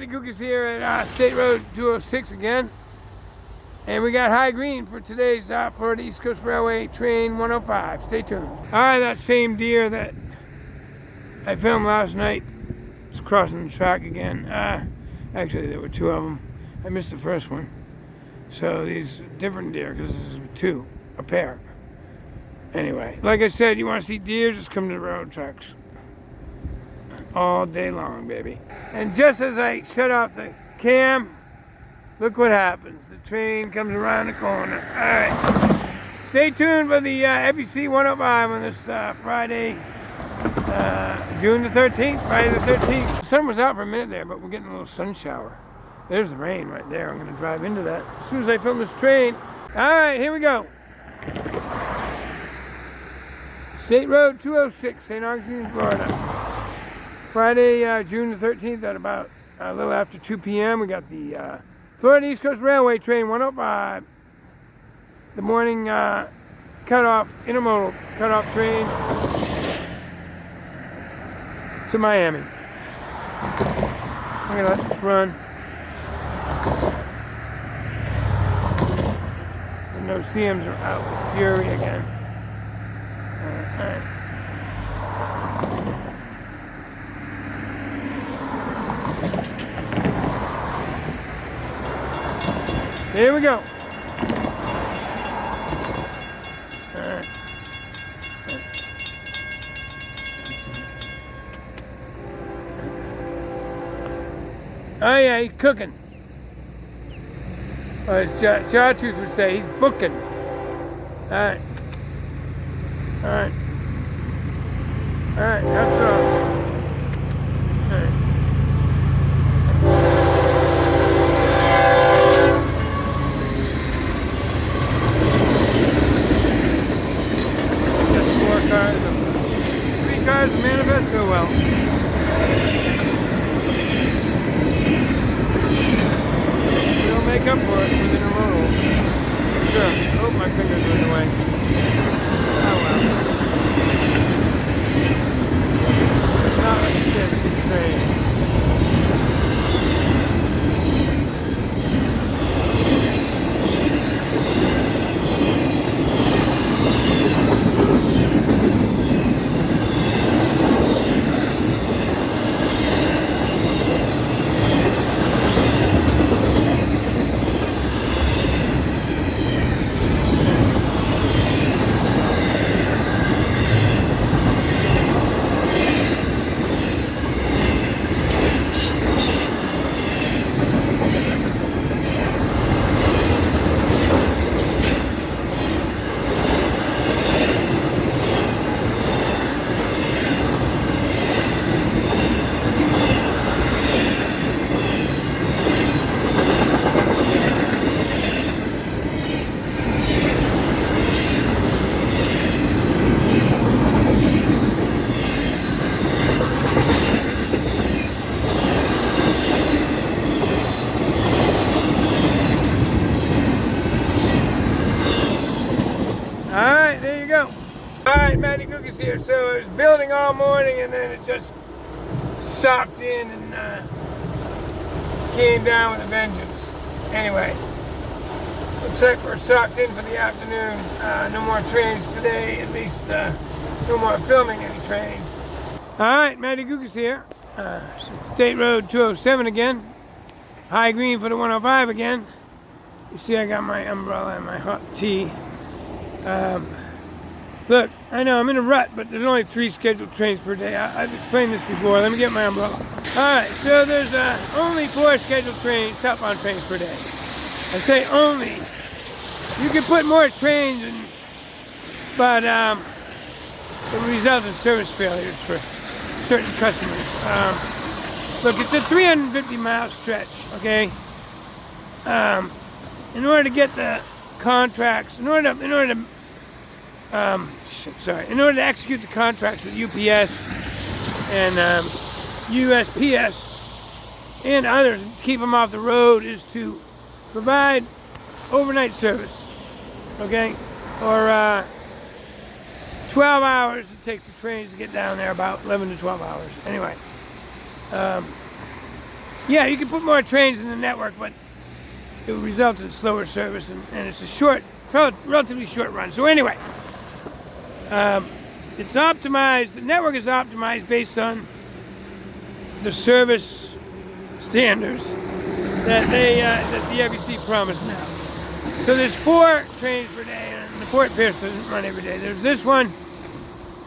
Matty Kukas here at State Road 206 again. And we got high green for today's Florida East Coast Railway Train 105. Stay tuned. All right, that same deer that I filmed last night is crossing the track again. Actually, there were two of them. I missed the first one. So these different deer, because this is two, a pair. Anyway, like I said, you want to see deer, just come to the railroad tracks. All day long, baby. And just as I shut off the cam, look what happens. The train comes around the corner. All right. Stay tuned for the FEC 105 on this Friday, June the 13th, Friday the 13th. The sun was out for a minute there, but we're getting a little sun shower. There's the rain right there. I'm going to drive into that as soon as I film this train. All right, here we go. State Road 206, St. Augustine, Florida. Friday, June the 13th at about a little after 2 p.m. We got the Florida East Coast Railway Train 105. The morning cutoff, intermodal cutoff train to Miami. I'm going to let this run. The no CMs are out with fury again. All right. Here we go. All right. Oh yeah, he's cooking. Or as Chartreuse would say, he's booking. All right. All right. All right, that's all. All right. Three cars manifest so well. We'll make up for it with intermodal. Sure. Oh, my fingers are in the way. Oh well. Not like you said, it's train. Alright, there you go. Alright, Matty Kukas here. So it was building all morning and then it just socked in and came down with a vengeance. Anyway, looks like we're socked in for the afternoon. No more trains today, at least no more filming any trains. Alright, Matty Kukas here. State Road 207 again. High green for the 105 again. You see I got my umbrella and my hot tea. Look, I know I'm in a rut, but there's only 3 scheduled trains per day. I've explained this before. Let me get my umbrella. Alright, so there's only 4 scheduled trains, southbound trains per day. I say only. You can put more trains in, but it will result in service failures for certain customers. Look, it's a 350-mile stretch, okay? In order to get the contracts, in order to execute the contracts with UPS and USPS and others to keep them off the road is to provide overnight service, okay? Or 12 hours it takes the trains to get down there, about 11 to 12 hours. Anyway, Yeah, you can put more trains in the network, but it would result in slower service, and it's a short, relatively short run. So anyway, it's optimized. The network is optimized based on the service standards that the FEC promised now. So there's 4 trains per day, and the Fort Pierce doesn't run every day. There's this one,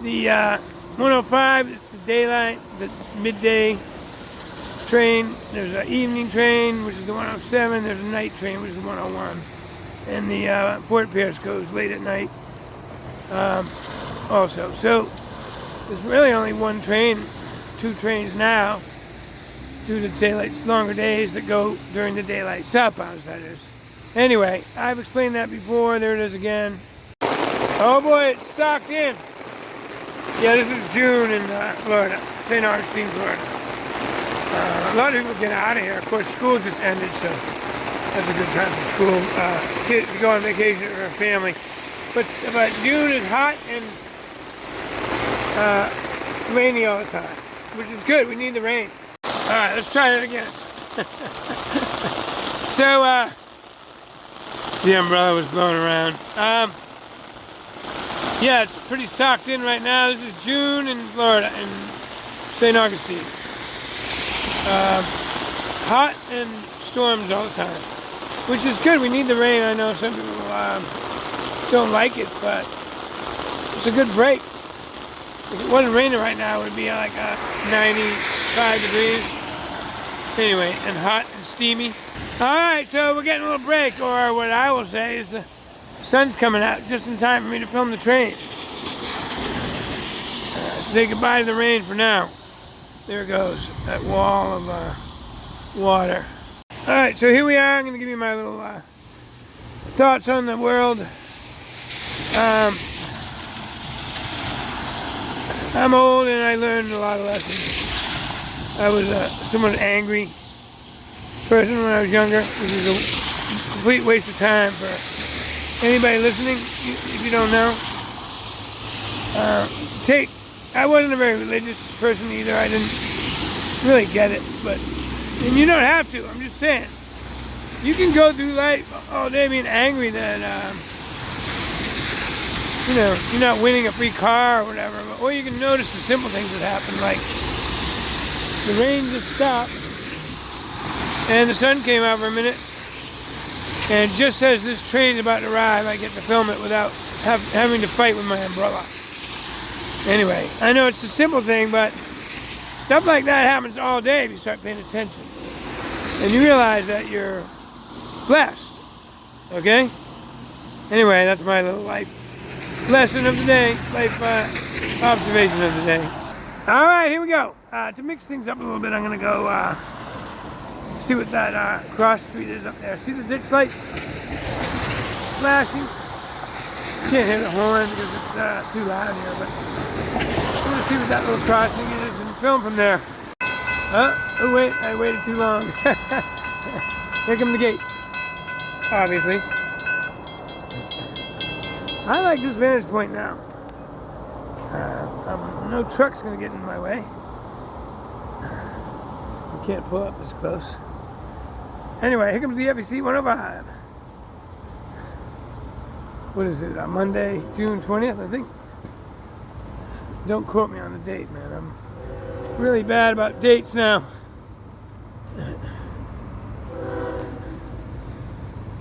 the 105. It's the daylight, the midday train. There's an evening train, which is the 107. There's a night train, which is the 101. And the Fort Pierce goes late at night also. So there's really only 1 train, 2 trains now, due to daylight, longer days that go during the daylight, southbound, that is. Anyway, I've explained that before. There it is again. Oh boy, it's socked in. Yeah, this is June in Florida, St. Augustine, Florida. A lot of people get out of here. Of course, school just ended, so that's a good time for school. Kids to go on vacation or a family. But June is hot and rainy all the time, which is good. We need the rain. All right, let's try that again. So, the umbrella was blowing around. Yeah, it's pretty socked in right now. This is June in Florida, in St. Augustine. Hot and storms all the time, which is good. We need the rain. I know some people don't like it, but it's a good break. If it wasn't raining right now, it would be like 95 degrees. Anyway, and hot and steamy. All right, so we're getting a little break, or what I will say is the sun's coming out just in time for me to film the train. Say goodbye to the rain for now. There it goes, that wall of water. All right, so here we are. I'm going to give you my little thoughts on the world. I'm old and I learned a lot of lessons. I was a somewhat angry person when I was younger, which is a complete waste of time for anybody listening, if you don't know. I wasn't a very religious person either. I didn't really get it, and you don't have to. I'm just saying. You can go through life all day being angry that, you're not winning a free car or whatever, or you can notice the simple things that happen, like the rain just stopped, and the sun came out for a minute, and just as this train's about to arrive, I get to film it without having to fight with my umbrella. Anyway, I know it's a simple thing, but stuff like that happens all day if you start paying attention. And you realize that you're blessed, okay? Anyway, that's my little life lesson of the day, life observation of the day. All right, here we go. To mix things up a little bit, I'm gonna go see what that cross street is up there. See the ditch lights flashing? Can't hear the horn because it's too loud here, but I'm gonna see what that little crossing is and film from there. Oh wait, I waited too long. Here come the gates, obviously. I like this vantage point now. No truck's gonna get in my way. You can't pull up this close. Anyway, here comes the FEC 105. What is it, Monday, June 20th, I think? Don't quote me on the date, man. I'm really bad about dates now.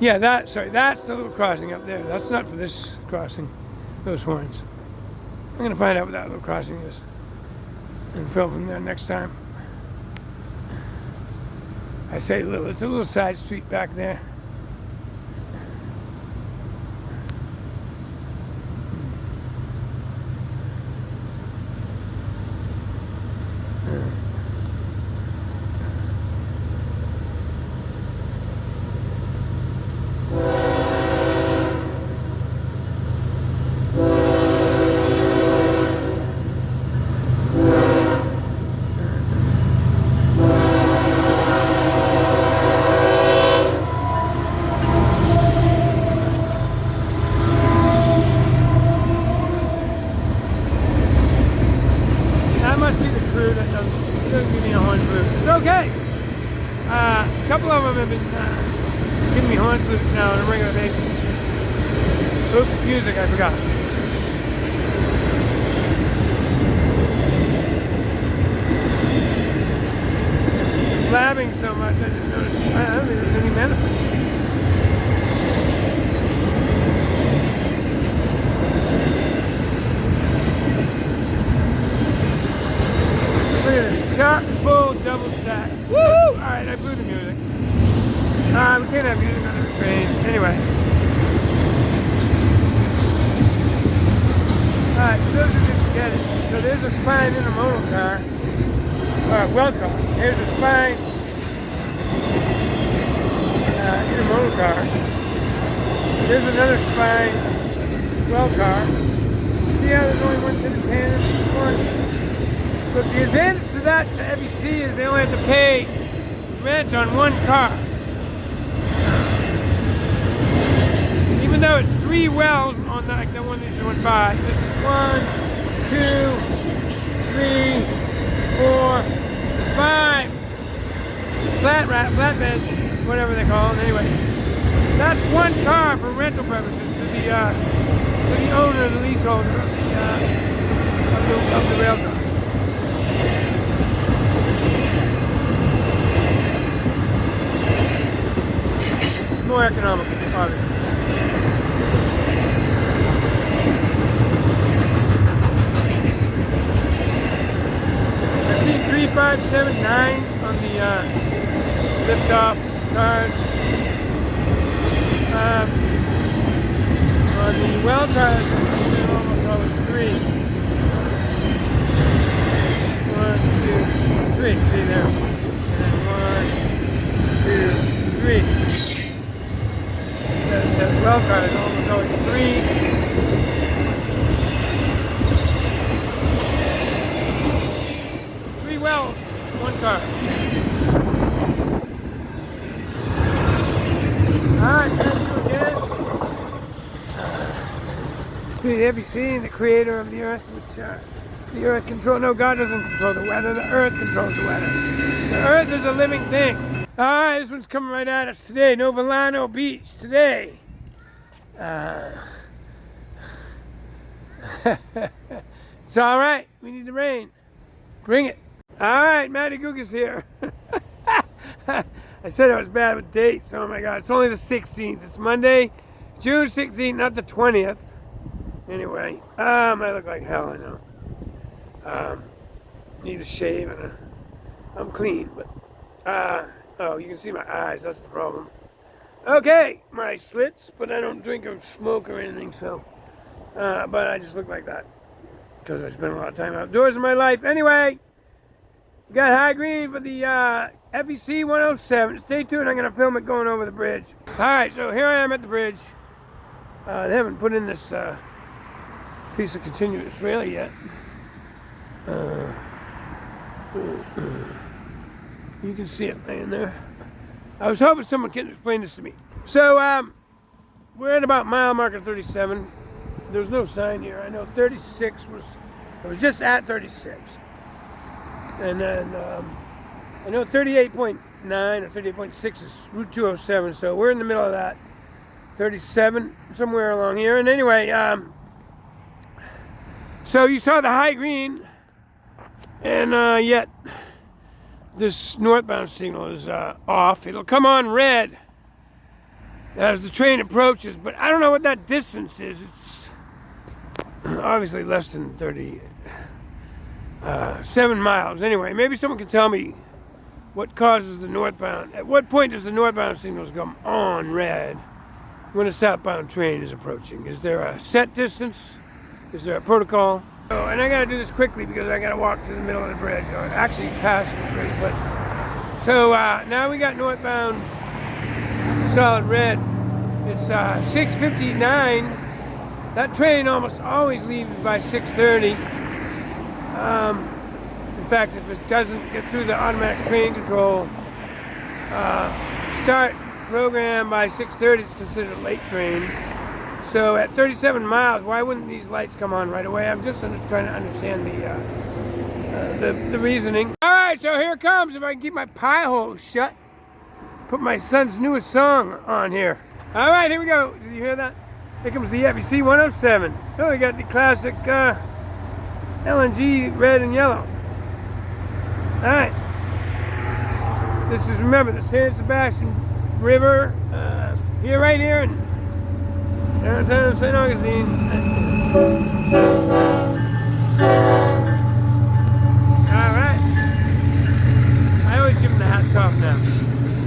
Yeah, that's the little crossing up there. That's not for this crossing, those horns. I'm gonna find out what that little crossing is and film from there next time. I say little, it's a little side street back there. That must be the crew that doesn't give me a horn for it. It's okay. A couple of them have been giving me horn salutes now on a regular basis. Oops, music, I forgot. Blabbing so much, I didn't notice. I don't think there's any manifest. Look at this, chock full double stack. Woo! Alright, I blew the music. We can't have music on the train. Anyway. Alright, so those who didn't get it. So there's a spine intermodal car. Welcome. Here's a spine intermodal car. There's another spine well car. See how there's only one set of tandem? One. But the advantage to that to FEC is they only have to pay rent on one car. Even though it's 3 wells on that one, this is 1.5. This is 1, 2, 3, 4, 5 flatbeds, whatever they call it. Anyway, that's one car for rental purposes to the owner, the leaseholder of the rail car. More economical, obviously. I see 3, 5, 7, 9 on the lift-off cars. On the well cars, it's almost always 3. 1, 2, 3. See there. And 1, 2, 3. That well car is almost always 3. Well, one car. Alright, thank you again. See, have you seen the creator of the earth, which the earth controls? No, God doesn't control the weather, the earth controls the weather. The earth is a living thing. Alright, this one's coming right at us today. Novellano Beach, today. It's alright, we need the rain. Bring it. Alright, Matty Gugas here. I said I was bad with dates. Oh my god, it's only the 16th. It's Monday, June 16th, not the 20th. Anyway, I look like hell, I know. Need a shave and I'm clean, but oh, you can see my eyes, that's the problem. Okay, my slits, but I don't drink or smoke or anything, so but I just look like that because I spend a lot of time outdoors in my life. Anyway, we got high green for the FEC 107. Stay tuned, I'm going to film it going over the bridge. Alright, so here I am at the bridge. They haven't put in this piece of continuous rail yet. You can see it laying there. I was hoping someone could explain this to me. So, we're at about mile marker 37. There's no sign here. I know 36 was, it was just at 36. And then I know 38.9 or 38.6 is Route 207, so we're in the middle of that. 37, somewhere along here. And anyway, so you saw the high green, and yet this northbound signal is off. It'll come on red as the train approaches, but I don't know what that distance is. It's obviously less than 7 miles. Anyway, maybe someone can tell me what causes the northbound. At what point does the northbound signals come on red when a southbound train is approaching? Is there a set distance? Is there a protocol? Oh, and I gotta do this quickly because I gotta walk to the middle of the bridge, or actually past the bridge. But so now we got northbound solid red. It's 6:59. That train almost always leaves by 6:30. In fact, if it doesn't get through the automatic train control start program by 6:30, it's considered a late train. So at 37 miles, why wouldn't these lights come on right away? I'm just trying to understand the reasoning. All right, so here it comes. If I can keep my pie hole shut. put my son's newest song on here. All right, here we go. Did you hear that? Here comes the FEC 107. Oh, we got the classic LNG red and yellow. All right. This is, remember, the San Sebastian River, here, right here in downtown St. Augustine. All right. I always give them the hats off now.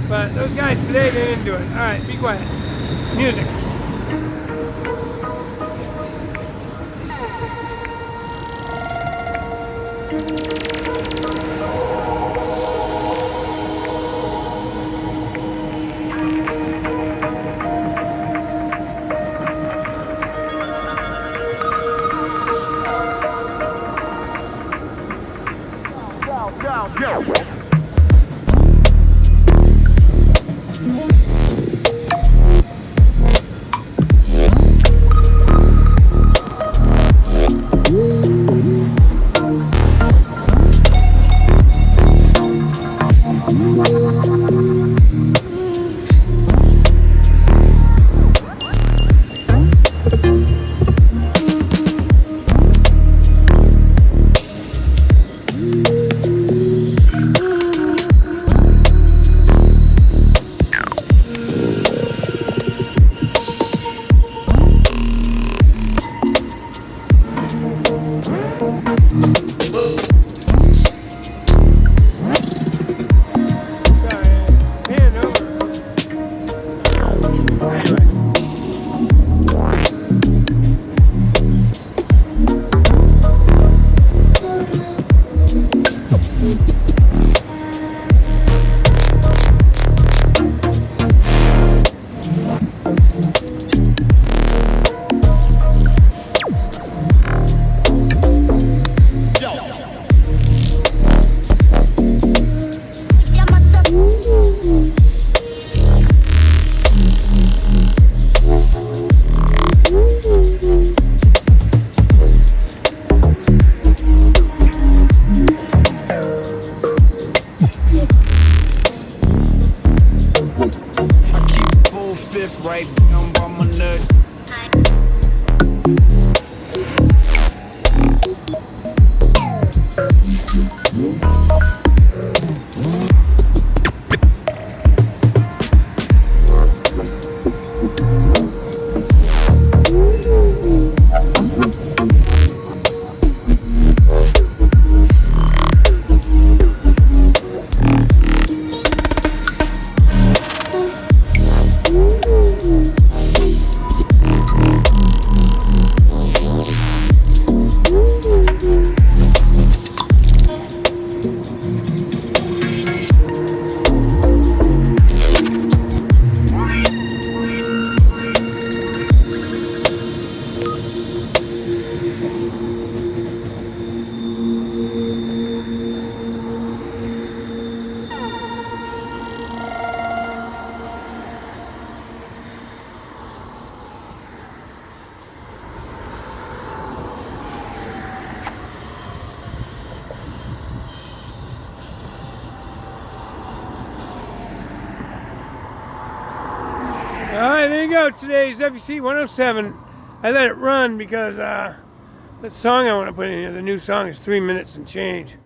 But those guys today, they didn't do it. All right, be quiet. Music. Go. Right down by my nuts. All right, there you go. Today's FEC 107. I let it run because that song I want to put in here, the new song, is 3 minutes and change.